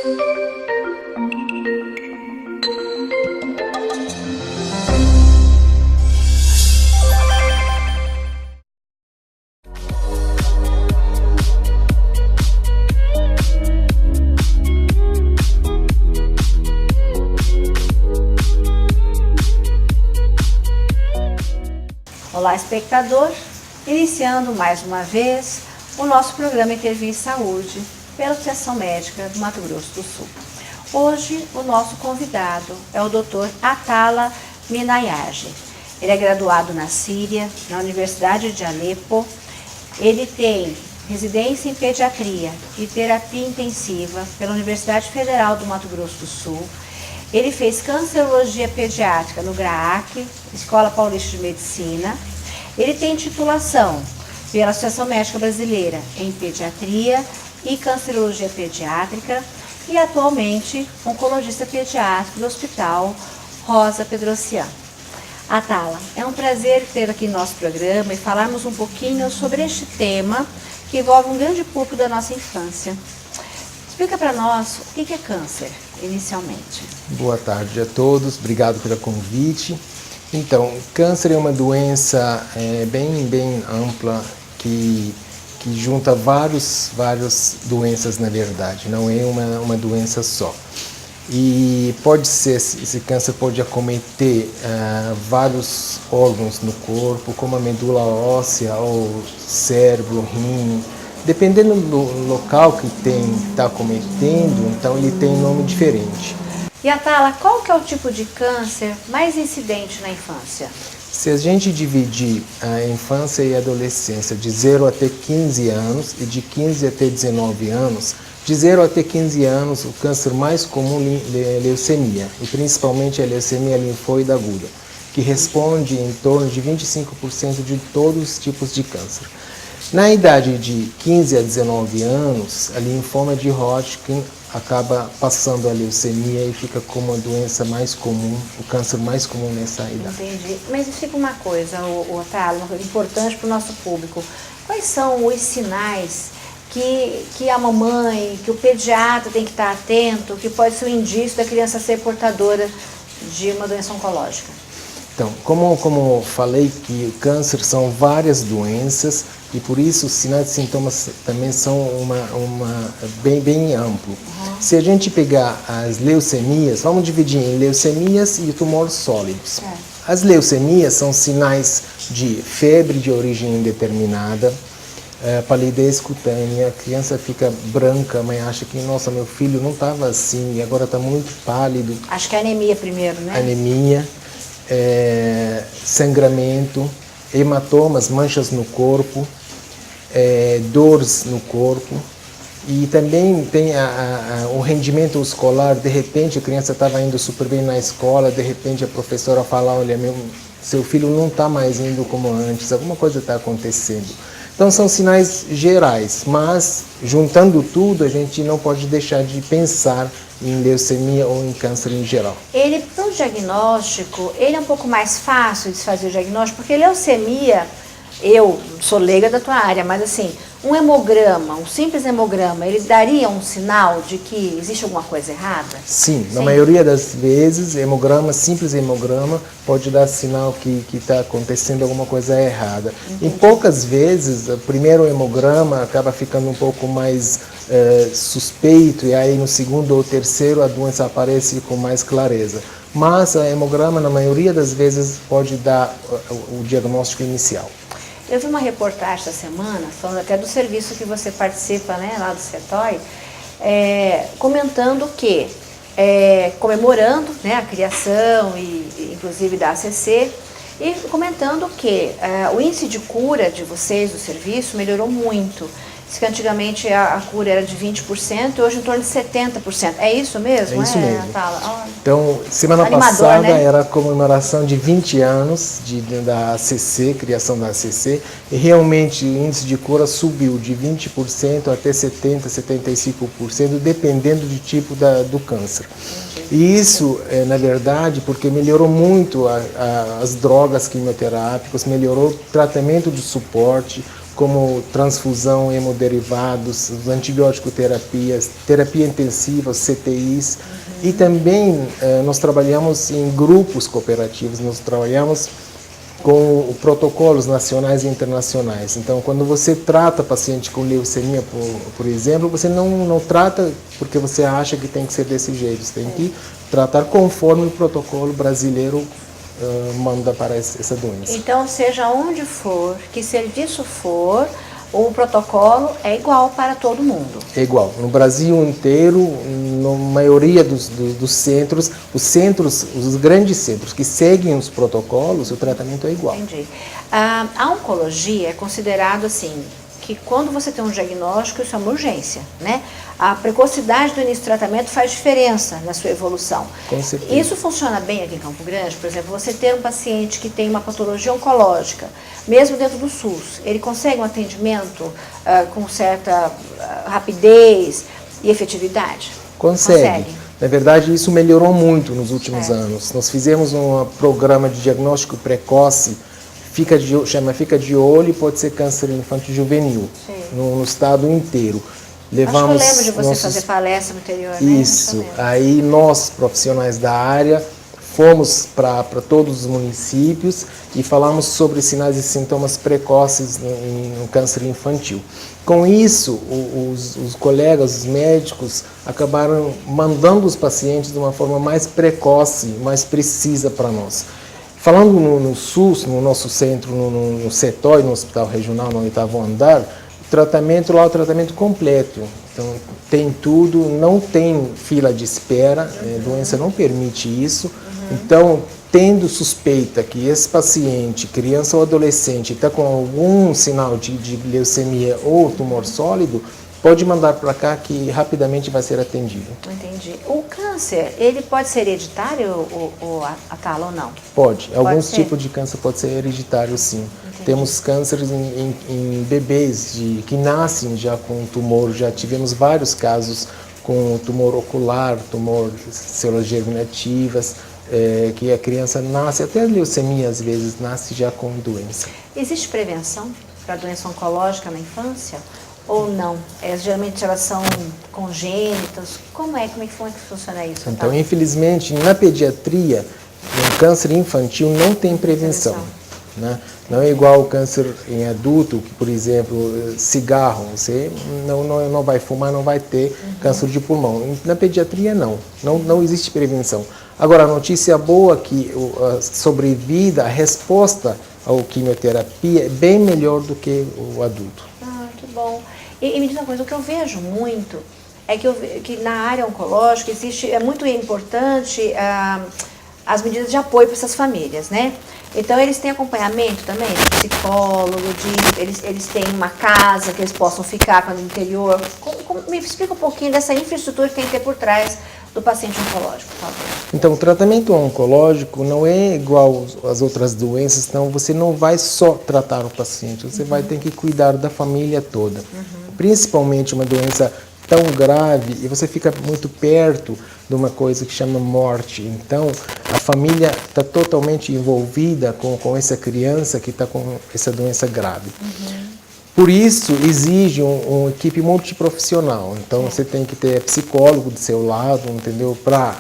Olá, espectador! Iniciando mais uma vez o nosso programa Intervir em Saúde pela Associação Médica do Mato Grosso do Sul. Hoje o nosso convidado é o Dr. Atala Minayage. Ele é graduado na Síria, na Universidade de Alepo. Ele tem residência em pediatria e terapia intensiva pela Universidade Federal do Mato Grosso do Sul. Ele fez cancerologia pediátrica no GRAAC, Escola Paulista de Medicina. Ele tem titulação pela Associação Médica Brasileira em Pediatria e Cancerologia Pediátrica e atualmente oncologista pediátrico do Hospital Rosa Pedrocian. Atala, é um prazer ter aqui no nosso programa e falarmos um pouquinho sobre este tema que envolve um grande público da nossa infância. Explica para nós o que é câncer, inicialmente. Boa tarde a todos, obrigado pelo convite. Então, câncer é uma doença bem ampla que junta várias doenças na verdade, não é uma doença só. E esse câncer pode acometer vários órgãos no corpo, como a medula óssea, ou cérebro, rim. Dependendo do local que está acometendo, então ele tem um nome diferente. E Atala, qual que é o tipo de câncer mais incidente na infância? Se a gente dividir a infância e a adolescência de 0 até 15 anos e de 15 até 19 anos, de 0 até 15 anos o câncer mais comum é a leucemia, e principalmente a leucemia linfóide aguda, que responde em torno de 25% de todos os tipos de câncer. Na idade de 15 a 19 anos, a linfoma de Hodgkin acaba passando a leucemia e fica como a doença mais comum, o câncer mais comum nessa idade. Entendi. Mas fica uma coisa, Atala, uma coisa importante para o nosso público. Quais são os sinais que a mamãe, que o pediatra tem que estar atento, que pode ser um indício da criança ser portadora de uma doença oncológica? Então, como falei, que o câncer são várias doenças e por isso os sinais e sintomas também são bem amplo. Uhum. Se a gente pegar as leucemias, vamos dividir em leucemias e tumores sólidos. As leucemias são sinais de febre de origem indeterminada, palidez cutânea, a criança fica branca, mas acha que, nossa, meu filho não estava assim e agora está muito pálido. Acho que é anemia primeiro, né? Anemia. Sangramento, hematomas, manchas no corpo, dores no corpo, e também tem o rendimento escolar. De repente a criança estava indo super bem na escola, de repente a professora fala, olha, seu filho não está mais indo como antes, alguma coisa está acontecendo. Então são sinais gerais, mas juntando tudo a gente não pode deixar de pensar em leucemia ou em câncer em geral. Para o diagnóstico, ele é um pouco mais fácil de se fazer o diagnóstico, porque leucemia, eu sou leiga da tua área, mas assim, um hemograma, um simples hemograma, ele daria um sinal de que existe alguma coisa errada? Sim, na maioria das vezes, simples hemograma, pode dar sinal que está acontecendo alguma coisa errada. Entendi. Em poucas vezes, o primeiro hemograma acaba ficando um pouco mais suspeito, e aí no segundo ou terceiro a doença aparece com mais clareza. Mas a hemograma, na maioria das vezes, pode dar o diagnóstico inicial. Eu vi uma reportagem essa semana, falando até do serviço que você participa, né, lá do CETOI, comentando que, comemorando, né, a criação e inclusive da ACC, e comentando que o índice de cura de vocês, do serviço, melhorou muito. Diz que antigamente a cura era de 20% e hoje em torno de 70%. É isso mesmo? É isso mesmo. Atala? Então, semana passada, né, era a comemoração de 20 anos da ACC, criação da ACC, e realmente o índice de cura subiu de 20% até 70%, 75%, dependendo do tipo do câncer. E isso, na verdade, porque melhorou muito as drogas quimioterápicas, melhorou o tratamento de suporte, como transfusão, hemoderivados, antibiótico terapias, terapia intensiva, CTIs. E também nós trabalhamos em grupos cooperativos, nós trabalhamos com protocolos nacionais e internacionais. Então, quando você trata paciente com leucemia, por exemplo, você não trata porque você acha que tem que ser desse jeito. Você tem que tratar conforme o protocolo brasileiro manda para essa doença. Então, seja onde for, que serviço for, o protocolo é igual para todo mundo. É igual. No Brasil inteiro, na maioria dos centros, os grandes centros que seguem os protocolos, o tratamento é igual. Entendi. A oncologia é considerado assim, que quando você tem um diagnóstico, isso é uma urgência, né? A precocidade do início do tratamento faz diferença na sua evolução. Com certeza. Isso funciona bem aqui em Campo Grande, por exemplo, você ter um paciente que tem uma patologia oncológica, mesmo dentro do SUS, ele consegue um atendimento com certa rapidez e efetividade? Consegue. Na verdade, isso melhorou muito nos últimos anos. Nós fizemos um programa de diagnóstico precoce, Fica de olho, pode ser câncer infantil juvenil, no estado inteiro. Levamos Acho que eu lembro de você fazer palestra no interior, né? Isso. Aí nós, profissionais da área, fomos para todos os municípios e falamos sobre sinais e sintomas precoces no câncer infantil. Com isso, os colegas, os médicos, acabaram mandando os pacientes de uma forma mais precoce, mais precisa para nós. Falando no SUS, no nosso centro, no CETOI, no Hospital Regional, no 8º andar, o tratamento lá é o tratamento completo. Então, tem tudo, não tem fila de espera, a doença não permite isso. Então, tendo suspeita que esse paciente, criança ou adolescente, está com algum sinal de leucemia ou tumor sólido, pode mandar para cá que rapidamente vai ser atendido. Entendi. O câncer, ele pode ser hereditário, Atala, ou não? Pode. Alguns tipos de câncer pode ser hereditário, sim. Entendi. Temos cânceres em bebês que nascem já com tumor. Já tivemos vários casos com tumor ocular, tumor células germinativas, que a criança nasce, até a leucemia às vezes, nasce já com doença. Existe prevenção para doença oncológica na infância? Ou não? Geralmente elas são congênitas. Como é que funciona isso? Então, infelizmente, na pediatria, no câncer infantil não tem prevenção. Né? Não é igual o câncer em adulto, que, por exemplo, cigarro, você não vai fumar, não vai ter câncer de pulmão. Na pediatria, não existe prevenção. Agora, a notícia boa é que a sobrevida, a resposta à quimioterapia é bem melhor do que o adulto. Ah, que bom. E me diz uma coisa, o que eu vejo muito é que na área oncológica é muito importante as medidas de apoio para essas famílias, né? Então, eles têm acompanhamento também, de psicólogo, eles têm uma casa que eles possam ficar no interior. Me explica um pouquinho dessa infraestrutura que tem que ter por trás do paciente oncológico, por favor. Então, o tratamento oncológico não é igual às outras doenças, então você não vai só tratar o paciente, você vai ter que cuidar da família toda. Principalmente uma doença tão grave e você fica muito perto de uma coisa que chama morte. Então, a família está totalmente envolvida com essa criança que está com essa doença grave. Por isso, exige uma equipe multiprofissional. Então, você tem que ter psicólogo do seu lado, entendeu? Para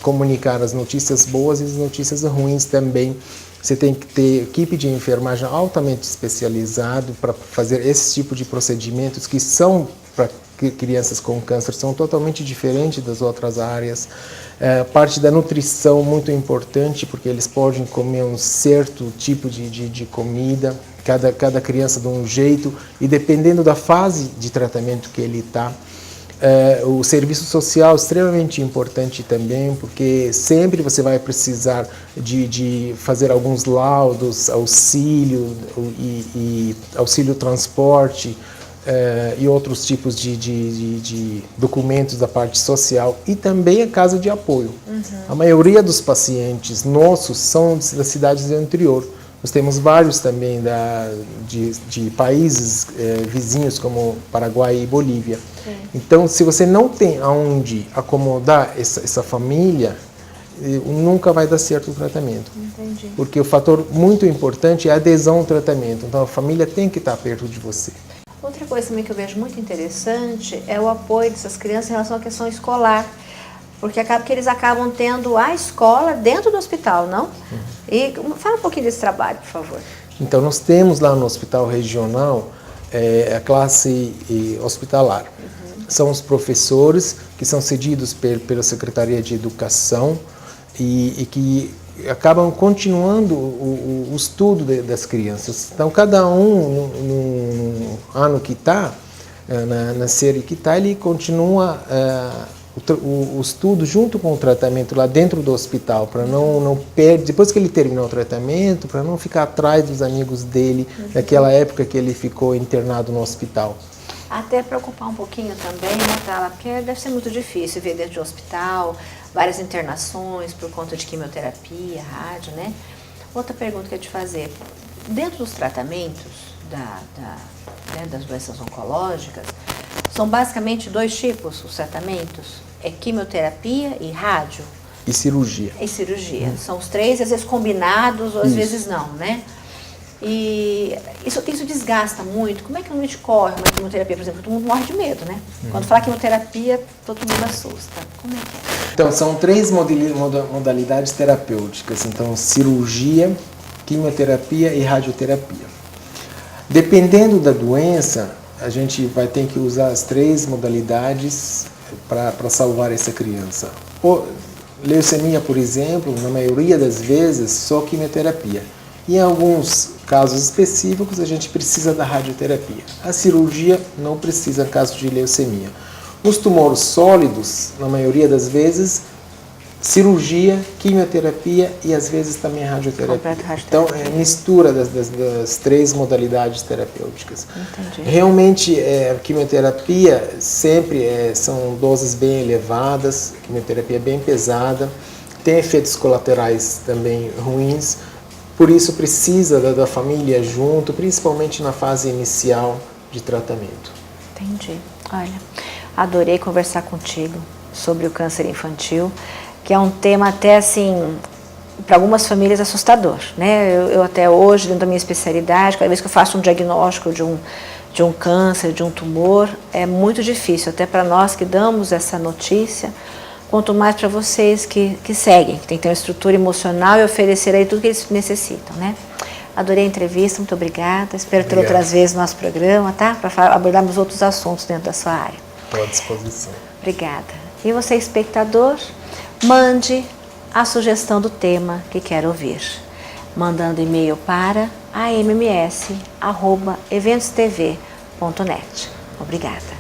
comunicar as notícias boas e as notícias ruins também. Você tem que ter equipe de enfermagem altamente especializado para fazer esse tipo de procedimentos que são para crianças com câncer, são totalmente diferentes das outras áreas. Parte da nutrição muito importante, porque eles podem comer um certo tipo de comida, cada criança de um jeito, e dependendo da fase de tratamento que ele está. O serviço social é extremamente importante também, porque sempre você vai precisar de fazer alguns laudos, auxílio transporte e outros tipos de documentos da parte social, e também a casa de apoio. A maioria dos pacientes nossos são das cidades do interior. Nós temos vários também de países vizinhos como Paraguai e Bolívia. Então, se você não tem aonde acomodar essa família, nunca vai dar certo o tratamento. Entendi. Porque o fator muito importante é a adesão ao tratamento. Então a família tem que estar perto de você. Outra coisa também que eu vejo muito interessante é o apoio dessas crianças em relação à questão escolar. Porque acaba que eles acabam tendo a escola dentro do hospital, não? E fala um pouquinho desse trabalho, por favor. Então nós temos lá no hospital regional a classe hospitalar. São os professores que são cedidos pela Secretaria de Educação e que acabam continuando o estudo das crianças. Então, cada um, no ano que está, na série que está, ele continua o estudo junto com o tratamento lá dentro do hospital, para não perder, depois que ele terminou o tratamento, para não ficar atrás dos amigos dele, daquela época que ele ficou internado no hospital. Até preocupar um pouquinho também, né, Tala? Porque deve ser muito difícil ver dentro de um hospital, várias internações por conta de quimioterapia, rádio, né? Outra pergunta que eu ia te fazer, dentro dos tratamentos das doenças oncológicas, são basicamente 2 tipos os tratamentos? É quimioterapia e rádio? E cirurgia. E cirurgia. São os 3, às vezes combinados, ou às vezes não, né? E isso desgasta muito. Como é que a gente corre uma quimioterapia, por exemplo? Todo mundo morre de medo, né? Quando fala quimioterapia, todo mundo assusta. Como é que é? Então, são 3 modalidades terapêuticas. Então, cirurgia, quimioterapia e radioterapia. Dependendo da doença, a gente vai ter que usar as 3 modalidades para salvar essa criança. Leucemia, por exemplo, na maioria das vezes, só quimioterapia. E em alguns casos específicos, a gente precisa da radioterapia. A cirurgia não precisa em caso de leucemia. Os tumores sólidos, na maioria das vezes, cirurgia, quimioterapia e às vezes também radioterapia. Então, é mistura das 3 modalidades terapêuticas. Entendi. Realmente, a quimioterapia sempre são doses bem elevadas, quimioterapia bem pesada, tem efeitos colaterais também ruins. Por isso precisa da família junto, principalmente na fase inicial de tratamento. Entendi. Olha, adorei conversar contigo sobre o câncer infantil, que é um tema até assim, para algumas famílias assustador, né? Eu até hoje, dentro da minha especialidade, cada vez que eu faço um diagnóstico de um câncer, de um tumor, é muito difícil, até para nós que damos essa notícia, quanto mais para vocês que seguem, que tem que ter uma estrutura emocional e oferecer aí tudo que eles necessitam, né? Adorei a entrevista, muito obrigada. Espero ter outras vezes no nosso programa, tá? Para abordarmos outros assuntos dentro da sua área. Estou à disposição. Obrigada. E você, espectador, mande a sugestão do tema que quer ouvir, mandando e-mail para amms@eventostv.net. Obrigada.